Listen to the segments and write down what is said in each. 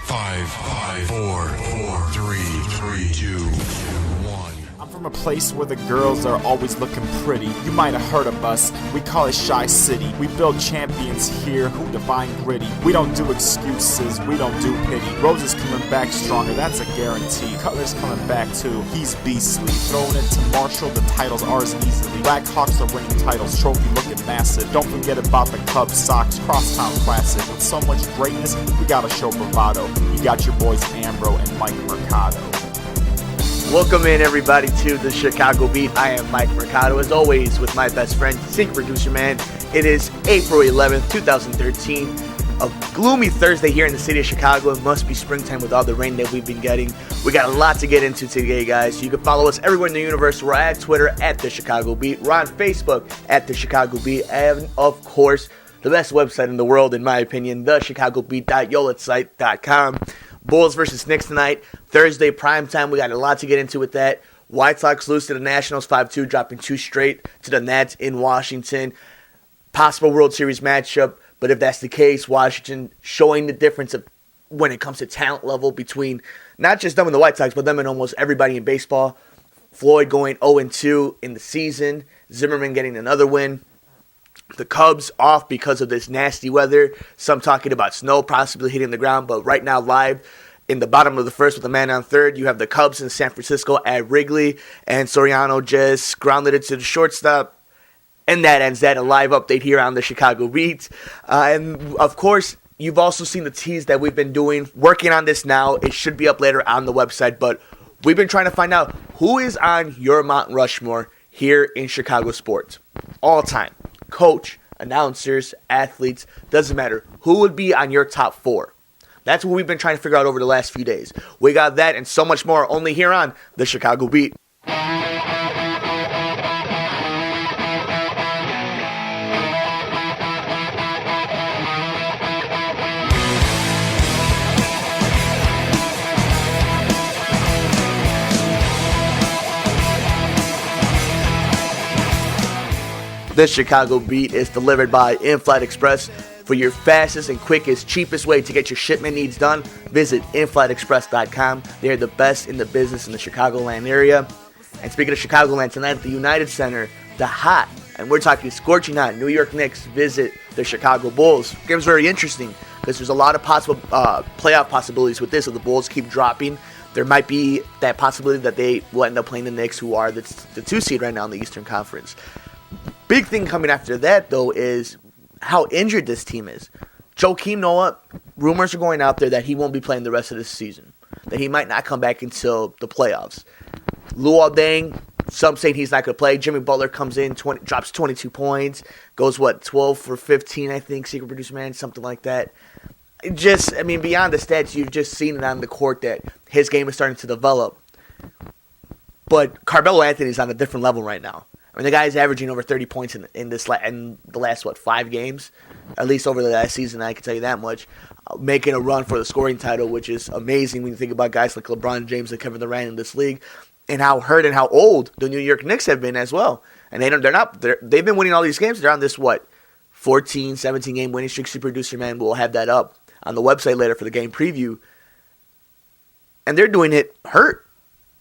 Five, four, three, two, one. I'm from a place where the girls are always looking pretty. You might have heard of us, we call it Shy City. We build champions here who define gritty. We don't do excuses, we don't do pity. Rose is coming back stronger, that's a guarantee. Cutler's coming back too, he's beastly. Throwing it to Marshall, the title's ours easily. Blackhawks are winning titles, trophy looking massive. Don't forget about the Cubs, Sox, Crosstown Classic. With so much greatness, we gotta show bravado. You got your boys Ambro and Mike Mercado. Welcome in, everybody, to the Chicago Beat. I am Mike Mercado, as always, with my best friend, Sync Producer Man. It is April 11th, 2013. A gloomy Thursday here in the city of Chicago. It must be springtime with all the rain that we've been getting. We got a lot to get into today, guys. You can follow us everywhere in the universe. We're at Twitter, at the Chicago Beat. We're on Facebook, at the Chicago Beat. And, of course, the best website in the world, in my opinion, DaChicagBeat4-11-13.com. Bulls versus Knicks tonight, Thursday primetime. We got a lot to get into with that. White Sox lose to the Nationals 5-2, dropping 2 straight to the Nats in Washington. Possible World Series matchup, but if that's the case, Washington showing the difference of when it comes to talent level between not just them and the White Sox, but them and almost everybody in baseball. Floyd going 0-2 in the season. Zimmerman getting another win. The Cubs off because of this nasty weather. Some talking about snow possibly hitting the ground, but right now live in the bottom of the first with a man on third, you have the Cubs in San Francisco at Wrigley, and Soriano just grounded it to the shortstop, and that ends that. A live update here on the Chicago Beat. And of course, you've also seen the tease that we've been doing, working on this now. It should be up later on the website, but we've been trying to find out who is on your Mt.Rushmore here in Chicago sports all time. Coach, announcers, athletes, doesn't matter. Who would be on your top 4? That's what we've been trying to figure out over the last few days. We got that and so much more only here on the Chicago Beat. The Chicago Beat is delivered by In-Flight Express. For your fastest and quickest, cheapest way to get your shipment needs done, visit inflightexpress.com. They're the best in the business in the Chicagoland area. And speaking of Chicagoland, tonight at the United Center, the hot, and we're talking scorching hot, New York Knicks visit the Chicago Bulls. Game's very interesting because there's a lot of possible playoff possibilities with this. If the Bulls keep dropping, there might be that possibility that they will end up playing the Knicks, who are the 2 seed right now in the Eastern Conference. Big thing coming after that, though, is how injured this team is. Joakim Noah, rumors are going out there that he won't be playing the rest of this season, that he might not come back until the playoffs. Luol Deng, some saying he's not going to play. Jimmy Butler comes in, drops 22 points, goes, 12 for 15, I think, Secret Producer Man, something like that. Beyond the stats, you've just seen it on the court that his game is starting to develop. But Carmelo Anthony's on a different level right now. I mean, the guy's averaging over 30 points in the last 5 games, at least over the last season. I can tell you that much. Making a run for the scoring title, which is amazing when you think about guys like LeBron James and Kevin Durant in this league, and how hurt and how old the New York Knicks have been as well. And they've been winning all these games. They're on this 14, 17 game winning streak. Super Producer Man will have that up on the website later for the game preview, and they're doing it hurt.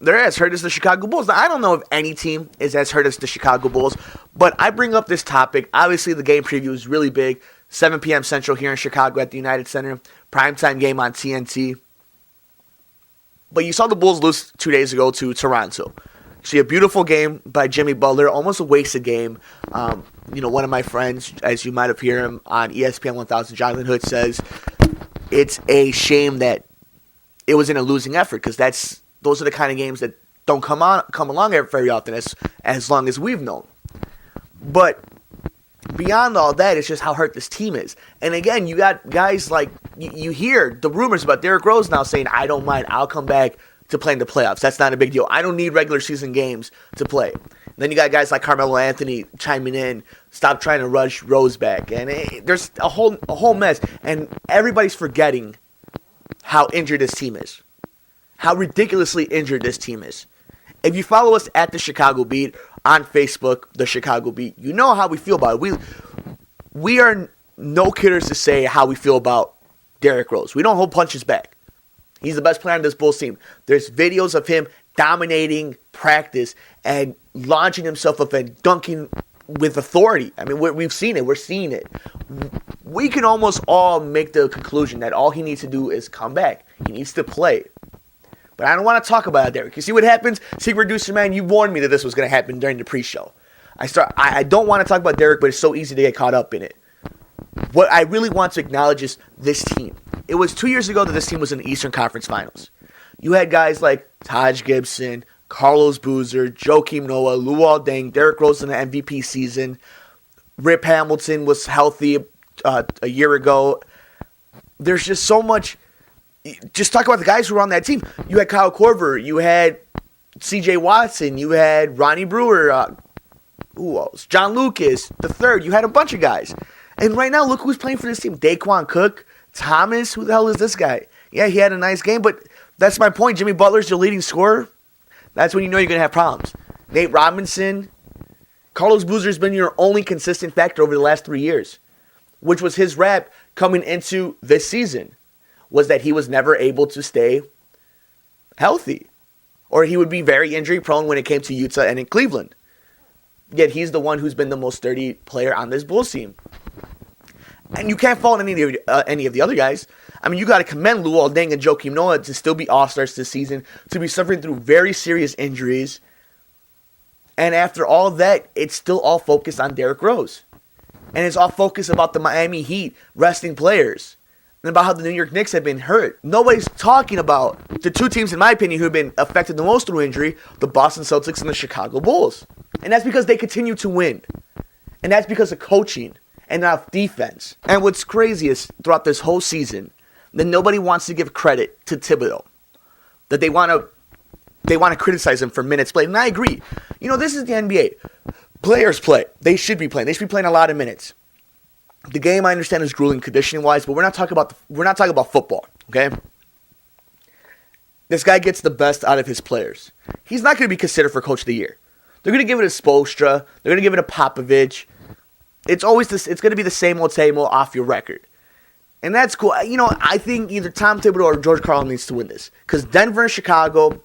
They're as hurt as the Chicago Bulls. Now, I don't know if any team is as hurt as the Chicago Bulls, but I bring up this topic. Obviously, the game preview is really big. 7 p.m. Central here in Chicago at the United Center. Primetime game on TNT. But you saw the Bulls lose 2 days ago to Toronto. See, a beautiful game by Jimmy Butler. Almost a wasted game. One of my friends, as you might have heard him on ESPN 1000, Jonathan Hood, says it's a shame that it was in a losing effort because those are the kind of games that don't come along very often, as long as we've known. But beyond all that, it's just how hurt this team is. And again, you got guys like, you hear the rumors about Derrick Rose now saying, I don't mind, I'll come back to play in the playoffs. That's not a big deal. I don't need regular season games to play. And then you got guys like Carmelo Anthony chiming in, stop trying to rush Rose back. And there's a whole mess. And everybody's forgetting how injured this team is. How ridiculously injured this team is. If you follow us at the Chicago Beat on Facebook, the Chicago Beat, you know how we feel about it. We are no kidders to say how we feel about Derrick Rose. We don't hold punches back. He's the best player on this Bulls team. There's videos of him dominating practice and launching himself up and dunking with authority. I mean, we've seen it. We're seeing it. We can almost all make the conclusion that all he needs to do is come back. He needs to play. But I don't want to talk about it, Derek. You see what happens? Secret producer, man, you warned me that this was going to happen during the pre-show. I don't want to talk about Derek, but it's so easy to get caught up in it. What I really want to acknowledge is this team. It was 2 years ago that this team was in the Eastern Conference Finals. You had guys like Taj Gibson, Carlos Boozer, Joakim Noah, Luol Deng, Derrick Rose in the MVP season. Rip Hamilton was healthy a year ago. There's just so much. Just talk about the guys who were on that team. You had Kyle Korver. You had C.J. Watson. You had Ronnie Brewer. Who else? John Lucas, the third. You had a bunch of guys. And right now, look who's playing for this team. Daquan Cook, Thomas. Who the hell is this guy? Yeah, he had a nice game, but that's my point. Jimmy Butler's your leading scorer. That's when you know you're going to have problems. Nate Robinson. Carlos Boozer's been your only consistent factor over the last 3 years, which was his rap coming into this season, was that he was never able to stay healthy, or he would be very injury prone when it came to Utah and in Cleveland. Yet he's the one who's been the most sturdy player on this Bulls team. And you can't fault any of the other guys. I mean, you got to commend Luol Deng and Joakim Noah to still be all-stars this season, to be suffering through very serious injuries. And after all of that, it's still all focused on Derrick Rose. And it's all focused about the Miami Heat resting players. And about how the New York Knicks have been hurt. Nobody's talking about the two teams, in my opinion, who have been affected the most through injury, the Boston Celtics and the Chicago Bulls. And that's because they continue to win. And that's because of coaching and not defense. And what's crazy is throughout this whole season, that nobody wants to give credit to Thibodeau. That they want to criticize him for minutes played. And I agree. You know, this is the NBA. Players play. They should be playing. They should be playing a lot of minutes. The game, I understand, is grueling conditioning-wise, but we're not talking about football, okay? This guy gets the best out of his players. He's not going to be considered for Coach of the Year. They're going to give it to Spoelstra. They're going to give it to Popovich. It's always this. It's going to be the same old off your record, and that's cool. You know, I think either Tom Thibodeau or George Karl needs to win this because Denver and Chicago,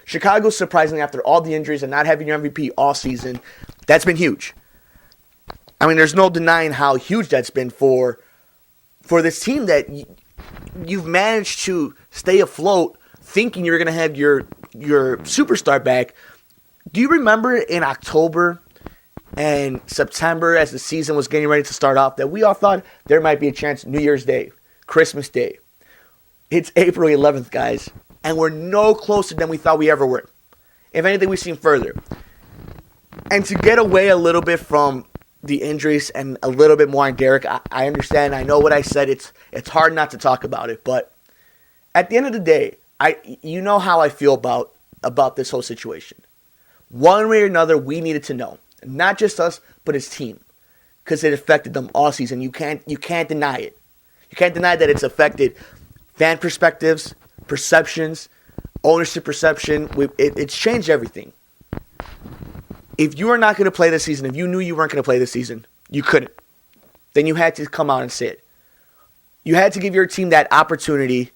Chicago surprisingly after all the injuries and not having your MVP all season, that's been huge. I mean, there's no denying how huge that's been for this team that you've managed to stay afloat thinking you're going to have your superstar back. Do you remember in October and September as the season was getting ready to start off that we all thought there might be a chance New Year's Day, Christmas Day? It's April 11th, guys, and we're no closer than we thought we ever were. If anything, we've seen further. And to get away a little bit from the injuries and a little bit more on Derek, I understand. I know what I said. It's hard not to talk about it, but at the end of the day, you know how I feel about this whole situation. One way or another, we needed to know, not just us, but his team, because it affected them all season. You can't deny it. You can't deny that it's affected fan perspectives, perceptions, ownership perception. It's changed everything. If you were not going to play this season, if you knew you weren't going to play this season, you couldn't. Then you had to come out and say it. You had to give your team that opportunity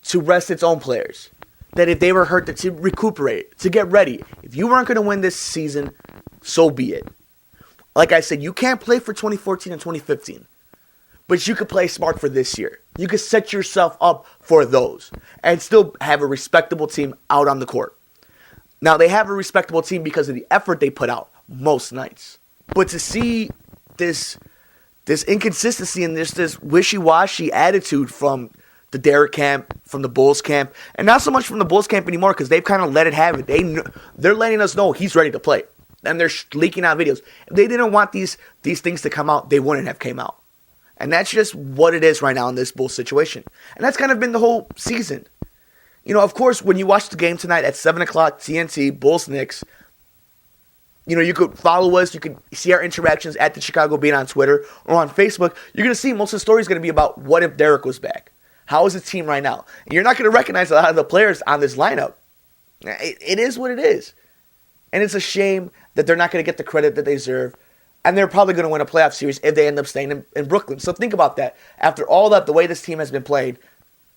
to rest its own players. That if they were hurt, to recuperate, to get ready. If you weren't going to win this season, so be it. Like I said, you can't play for 2014 and 2015. But you could play smart for this year. You could set yourself up for those. And still have a respectable team out on the court. Now, they have a respectable team because of the effort they put out most nights. But to see this inconsistency and this wishy-washy attitude from the Derek camp, from the Bulls camp, and not so much from the Bulls camp anymore because they've kind of let it have it. They're letting us know he's ready to play. And they're leaking out videos. If they didn't want these things to come out, they wouldn't have came out. And that's just what it is right now in this Bulls situation. And that's kind of been the whole season. You know, of course, when you watch the game tonight at 7 o'clock, TNT, Bulls-Knicks, you know, you could follow us. You could see our interactions at DaChicagBeat on Twitter or on Facebook. You're going to see most of the story is going to be about what if Derek was back. How is the team right now? And you're not going to recognize a lot of the players on this lineup. It is what it is. And it's a shame that they're not going to get the credit that they deserve. And they're probably going to win a playoff series if they end up staying in Brooklyn. So think about that. After all that, the way this team has been played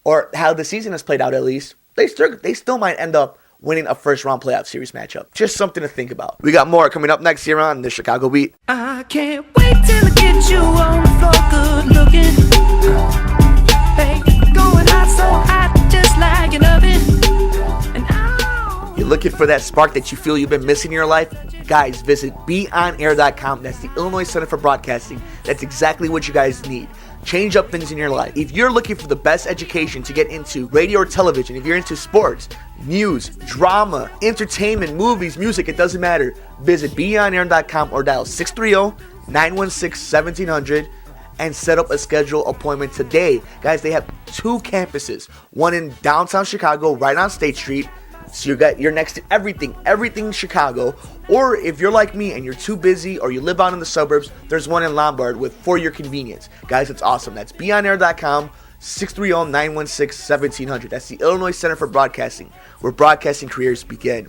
or how the season has played out at least, they still might end up winning a first-round playoff series matchup. Just something to think about. We got more coming up next here on the Chicago Beat. I can't wait till I get you on the floor, good looking. Hey, going hot, so hot, just like an oven. And You're looking for that spark that you feel you've been missing in your life? Guys, visit beonair.com. That's the Illinois Center for Broadcasting. That's exactly what you guys need. Change up things in your life. If you're looking for the best education to get into radio or television, if you're into sports, news, drama, entertainment, movies, music, it doesn't matter. Visit beonair.com or dial 630-916-1700 and set up a schedule appointment today. Guys, they have 2 campuses. One in downtown Chicago, right on State Street. So you're next to everything Chicago. Or if you're like me and you're too busy or you live out in the suburbs, there's one in Lombard for your convenience. Guys, it's awesome. That's beonair.com, 630-916-1700. That's the Illinois Center for Broadcasting, where broadcasting careers begin.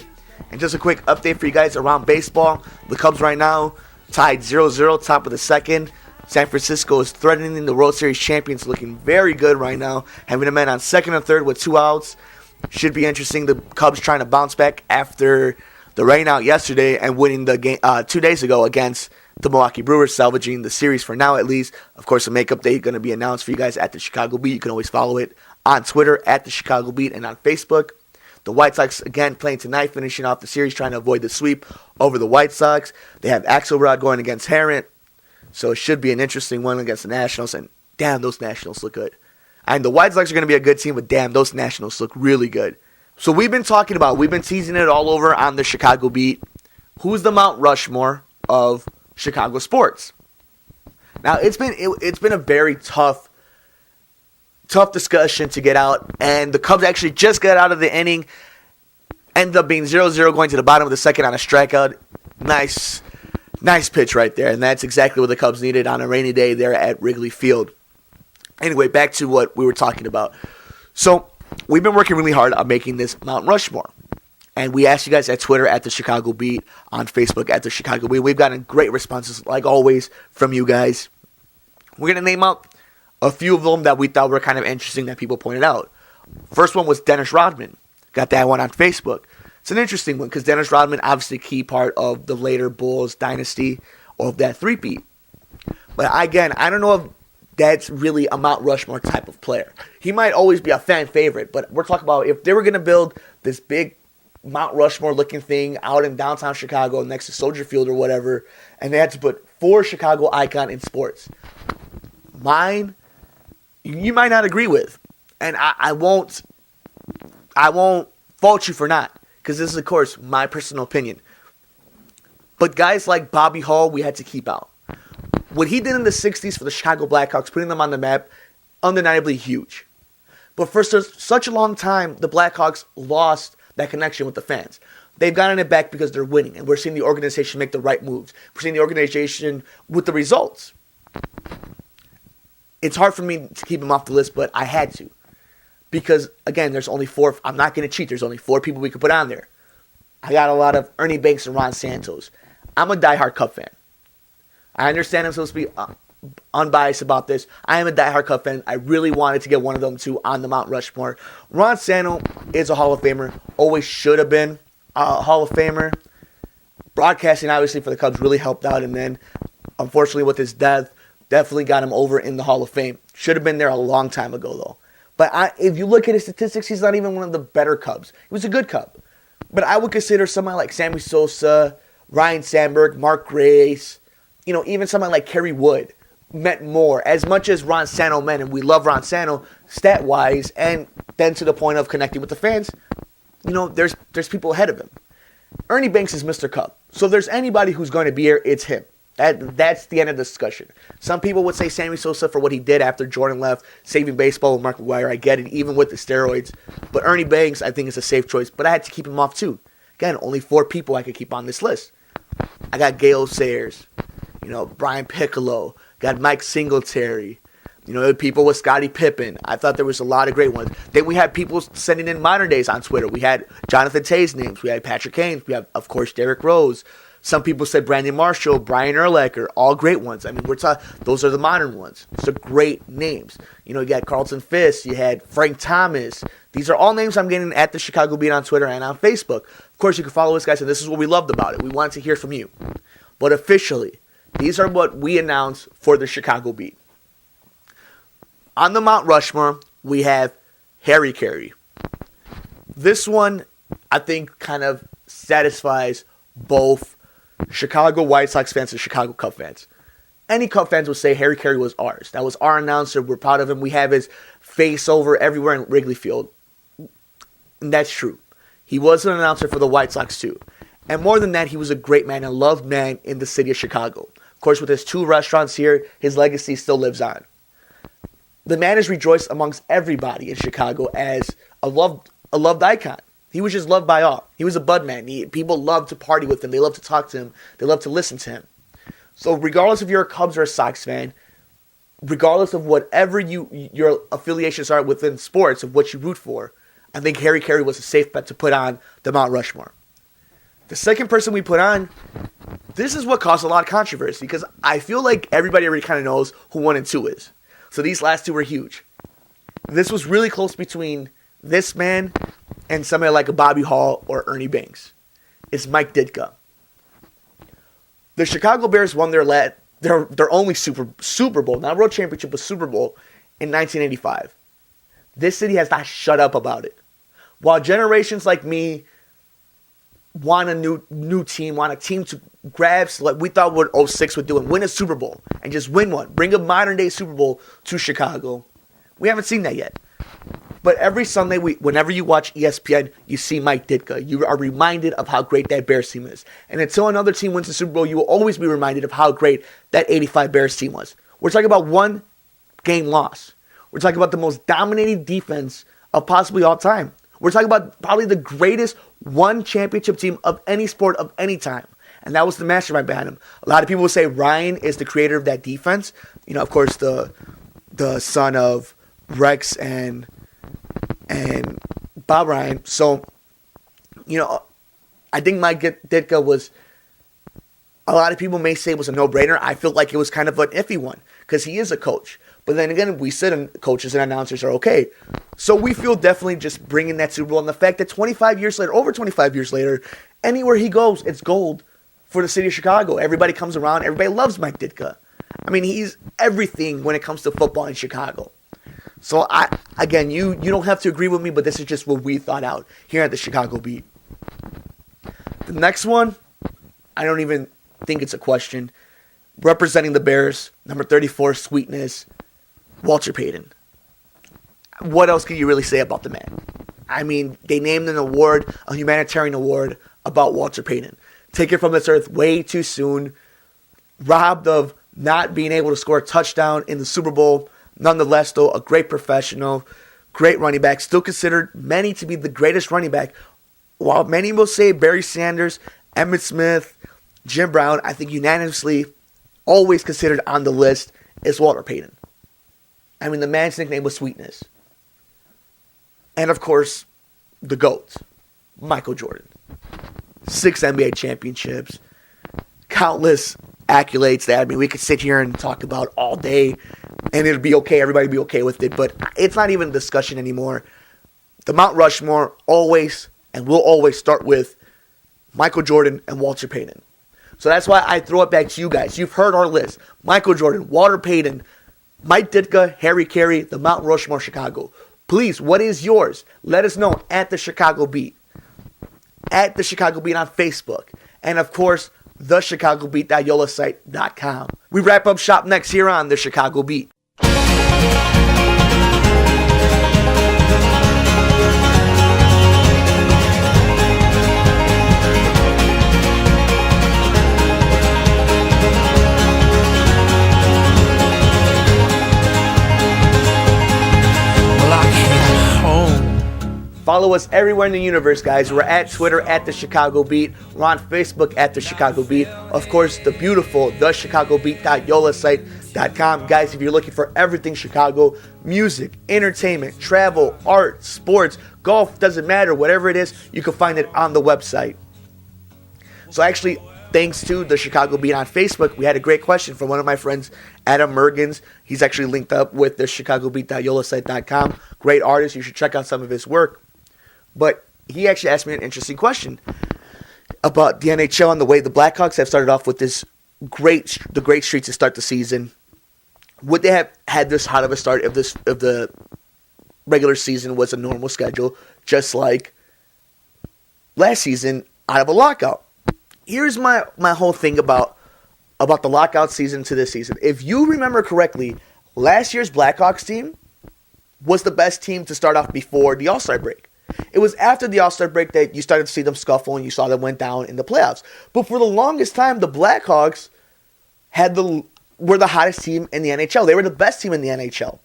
And just a quick update for you guys around baseball. The Cubs right now tied 0-0, top of the second. San Francisco is threatening the World Series champions, looking very good right now, having a man on second and third with 2 outs. Should be interesting. The Cubs trying to bounce back after the rain out yesterday and winning the game 2 days ago against the Milwaukee Brewers, salvaging the series for now at least. Of course, a makeup date going to be announced for you guys at the Chicago Beat. You can always follow it on Twitter at the Chicago Beat and on Facebook. The White Sox again playing tonight, finishing off the series, trying to avoid the sweep over the White Sox. They have Axelrod going against Herent, so it should be an interesting one against the Nationals. And damn, those Nationals look good. And the White Sox are going to be a good team, but damn, those Nationals look really good. So we've been teasing it all over on the Chicago Beat. Who's the Mt.Rushmore of Chicago sports? Now, it's been a very tough discussion to get out, and the Cubs actually just got out of the inning. Ended up being 0-0 going to the bottom of the second on a strikeout. Nice pitch right there, and that's exactly what the Cubs needed on a rainy day there at Wrigley Field. Anyway, back to what we were talking about. So, we've been working really hard on making this Mt.Rushmore. And we asked you guys at Twitter at the Chicago Beat, on Facebook at the Chicago Beat. We've gotten great responses, like always, from you guys. We're going to name out a few of them that we thought were kind of interesting that people pointed out. First one was Dennis Rodman. Got that one on Facebook. It's an interesting one because Dennis Rodman, obviously a key part of the later Bulls dynasty of that three-peat. But again, I don't know if that's really a Mount Rushmore type of player. He might always be a fan favorite, but we're talking about if they were going to build this big Mount Rushmore looking thing out in downtown Chicago next to Soldier Field or whatever, and they had to put 4 Chicago icon in sports. Mine, you might not agree with, and I won't fault you for not, because this is, of course, my personal opinion. But guys like Bobby Hall, we had to keep out. What he did in the 60s for the Chicago Blackhawks, putting them on the map, undeniably huge. But for such a long time, the Blackhawks lost that connection with the fans. They've gotten it back because they're winning, and we're seeing the organization make the right moves. We're seeing the organization with the results. It's hard for me to keep him off the list, but I had to. Because, again, there's only 4. I'm not going to cheat. There's only 4 people we could put on there. I got a lot of Ernie Banks and Ron Santos. I'm a diehard Cub fan. I understand I'm supposed to be unbiased about this. I am a diehard Cub fan. I really wanted to get one of them two on the Mount Rushmore. Ron Santo is a Hall of Famer. Always should have been a Hall of Famer. Broadcasting, obviously, for the Cubs really helped out. And then, unfortunately, with his death, definitely got him over in the Hall of Fame. Should have been there a long time ago, though. But if you look at his statistics, he's not even one of the better Cubs. He was a good Cub. But I would consider somebody like Sammy Sosa, Ryan Sandberg, Mark Grace, even somebody like Kerry Wood meant more. As much as Ron Santo meant, and we love Ron Santo stat-wise, and then to the point of connecting with the fans, there's people ahead of him. Ernie Banks is Mr. Cub. So if there's anybody who's going to be here, it's him. That's the end of the discussion. Some people would say Sammy Sosa for what he did after Jordan left, saving baseball with Mark McGwire. I get it, even with the steroids. But Ernie Banks, I think, is a safe choice. But I had to keep him off, too. Again, only 4 people I could keep on this list. I got Gale Sayers, Brian Piccolo, got Mike Singletary, people with Scottie Pippen. I thought there was a lot of great ones. Then we had people sending in modern days on Twitter. We had Jonathan Tay's names. We had Patrick Kane. We have, of course, Derrick Rose. Some people said Brandon Marshall, Brian Urlacher, all great ones. I mean, those are the modern ones. So great names. You know, you got Carlton Fisk, you had Frank Thomas. These are all names I'm getting at the Chicago Beat on Twitter and on Facebook. Of course, you can follow us, guys, and this is what we loved about it. We wanted to hear from you. But officially, these are what we announced for the Chicago Beat. On the Mount Rushmore, we have Harry Carey. This one, I think, kind of satisfies both Chicago White Sox fans and Chicago Cubs fans. Any Cubs fans would say Harry Carey was ours. That was our announcer. We're proud of him. We have his face over everywhere in Wrigley Field. And that's true. He was an announcer for the White Sox too. And more than that, he was a great man, a loved man in the city of Chicago. Of course, with his 2 restaurants here, his legacy still lives on. The man is rejoiced amongst everybody in Chicago as a loved icon. He was just loved by all. He was a bud man. People loved to party with him. They loved to talk to him. They loved to listen to him. So regardless if you're a Cubs or a Sox fan, regardless of whatever your affiliations are within sports, of what you root for, I think Harry Carey was a safe bet to put on the Mount Rushmore. The second person we put on, this is what caused a lot of controversy because I feel like everybody already kind of knows who 1 and 2 is. So these last 2 were huge. This was really close between this man and somebody like a Bobby Hall or Ernie Banks. It's Mike Ditka. The Chicago Bears won their only Super Bowl, not World Championship, but Super Bowl in 1985. This city has not shut up about it. While generations like me want a new team, want a team to grab, like we thought what 06 would do and win a Super Bowl and just win one, bring a modern day Super Bowl to Chicago. We haven't seen that yet. But every Sunday, whenever you watch ESPN, you see Mike Ditka. You are reminded of how great that Bears team is. And until another team wins the Super Bowl, you will always be reminded of how great that 85 Bears team was. We're talking about 1 game loss. We're talking about the most dominating defense of possibly all time. We're talking about probably the greatest 1 championship team of any sport of any time. And that was the mastermind behind him. A lot of people will say Ryan is the creator of that defense. You know, of course, the son of Rex and Bob Ryan. So, you know, I think Mike Ditka was, a lot of people may say it was a no-brainer. I feel like it was kind of an iffy one because he is a coach. But then again, we said coaches and announcers are okay. So we feel definitely just bringing that Super Bowl and the fact that 25 years later, over 25 years later, anywhere he goes, it's gold for the city of Chicago. Everybody comes around. Everybody loves Mike Ditka. I mean, he's everything when it comes to football in Chicago. So, again, you don't have to agree with me, but this is just what we thought out here at the Chicago Beat. The next one, I don't even think it's a question. Representing the Bears, number 34, Sweetness, Walter Payton. What else can you really say about the man? I mean, they named an award, a humanitarian award, about Walter Payton. Taken from this earth way too soon, robbed of not being able to score a touchdown in the Super Bowl. Nonetheless, though, a great professional, great running back, still considered many to be the greatest running back. While many will say Barry Sanders, Emmitt Smith, Jim Brown, I think unanimously, always considered on the list is Walter Payton. I mean, the man's nickname was Sweetness. And, of course, the GOAT, Michael Jordan. 6 NBA championships, countless accolades that, I mean, we could sit here and talk about all day, and it'd be okay, everybody would be okay with it, but it's not even a discussion anymore. The Mount Rushmore always and will always start with Michael Jordan and Walter Payton. So that's why I throw it back to you guys. You've heard our list. Michael Jordan, Walter Payton, Mike Ditka, Harry Carey, the Mount Rushmore, Chicago. Please, what is yours? Let us know at the Chicago Beat. At the Chicago Beat on Facebook. And of course, DaChicagBeat4-11-13.com. We wrap up shop next here on the Chicago Beat. Follow us everywhere in the universe, guys. We're at Twitter at the Chicago Beat. We're on Facebook at the Chicago Beat. Of course, the beautiful DaChicagBeat.yolasite.com. Guys, if you're looking for everything Chicago, music, entertainment, travel, art, sports, golf, doesn't matter, whatever it is, you can find it on the website. So actually, thanks to the Chicago Beat on Facebook, we had a great question from one of my friends, Adam Mergens. He's actually linked up with the ChicagoBeat.yolasite.com. Great artist. You should check out some of his work. But he actually asked me an interesting question about the NHL and the way the Blackhawks have started off with the great streak to start the season. Would they have had this hot of a start if the regular season was a normal schedule, just like last season out of a lockout? Here's my whole thing about the lockout season to this season. If you remember correctly, last year's Blackhawks team was the best team to start off before the All-Star break. It was after the All-Star break that you started to see them scuffle and you saw them went down in the playoffs. But for the longest time, the Blackhawks were the hottest team in the NHL. They were the best team in the NHL.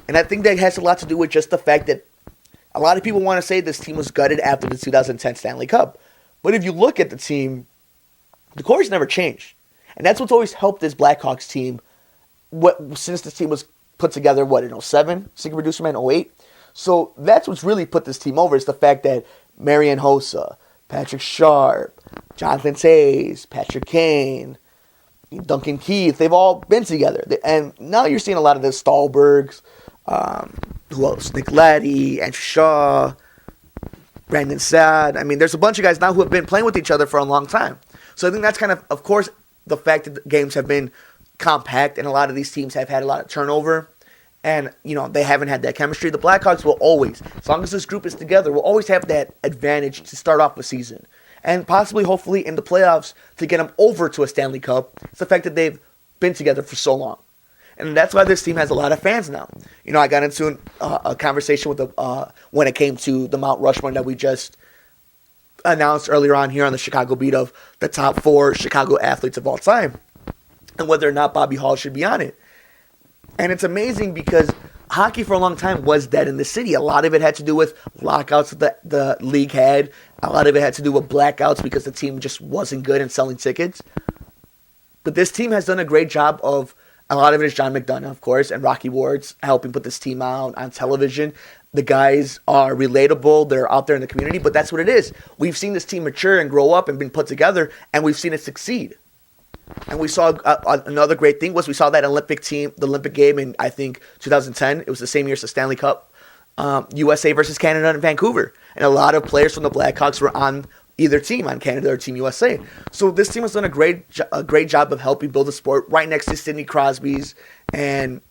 And I think that has a lot to do with just the fact that a lot of people want to say this team was gutted after the 2010 Stanley Cup. But if you look at the team, the core's never changed. And that's what's always helped this Blackhawks team since this team was put together, in 07? Secret Producer Man, 08? So that's what's really put this team over, is the fact that Marian Hossa, Patrick Sharp, Jonathan Toews, Patrick Kane, Duncan Keith, they've all been together. And now you're seeing a lot of the Stahlbergs, who else? Nick Leddy, Andrew Shaw, Brandon Saad. I mean, there's a bunch of guys now who have been playing with each other for a long time. So I think that's of course, the fact that the games have been compact and a lot of these teams have had a lot of turnover and, they haven't had that chemistry. The Blackhawks will always, as long as this group is together, will always have that advantage to start off the season. And possibly, hopefully, in the playoffs to get them over to a Stanley Cup. It's the fact that they've been together for so long. And that's why this team has a lot of fans now. I got into a conversation with when it came to the Mt.Rushmore that we just announced earlier on here on the Chicago Beat of the top 4 Chicago athletes of all time and whether or not Bobby Hall should be on it. And it's amazing because hockey for a long time was dead in the city. A lot of it had to do with lockouts that the league had. A lot of it had to do with blackouts because the team just wasn't good in selling tickets. But this team has done a great job of, a lot of it is John McDonough, of course, and Rocky Ward's helping put this team out on television. The guys are relatable. They're out there in the community, but that's what it is. We've seen this team mature and grow up and been put together, and we've seen it succeed. And we saw another great thing was we saw that Olympic game in, I think, 2010. It was the same year as the Stanley Cup. USA versus Canada in Vancouver. And a lot of players from the Blackhawks were on either team, on Canada or Team USA. So this team has done a great job of helping build the sport right next to Sidney Crosby's and,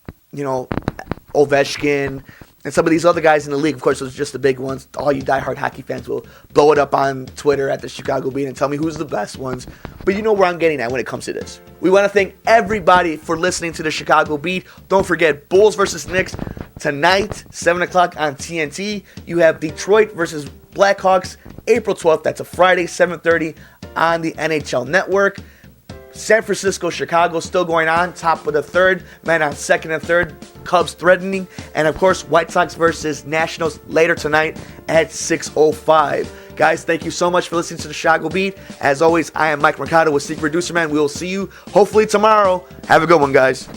Ovechkin and some of these other guys in the league. Of course, those are just the big ones. All you diehard hockey fans will blow it up on Twitter at the Chicago Beat and tell me who's the best ones. But you know where I'm getting at when it comes to this. We want to thank everybody for listening to the Chicago Beat. Don't forget, Bulls versus Knicks tonight, 7 o'clock on TNT. You have Detroit versus Blackhawks, April 12th. That's a Friday, 7:30 on the NHL Network. San Francisco, Chicago still going on. Top of the third. Men on second and third. Cubs threatening. And, of course, White Sox versus Nationals later tonight at 6:05. Guys, thank you so much for listening to the Chicago Beat. As always, I am Mike Mercado with Secret Producer Man. We will see you hopefully tomorrow. Have a good one, guys.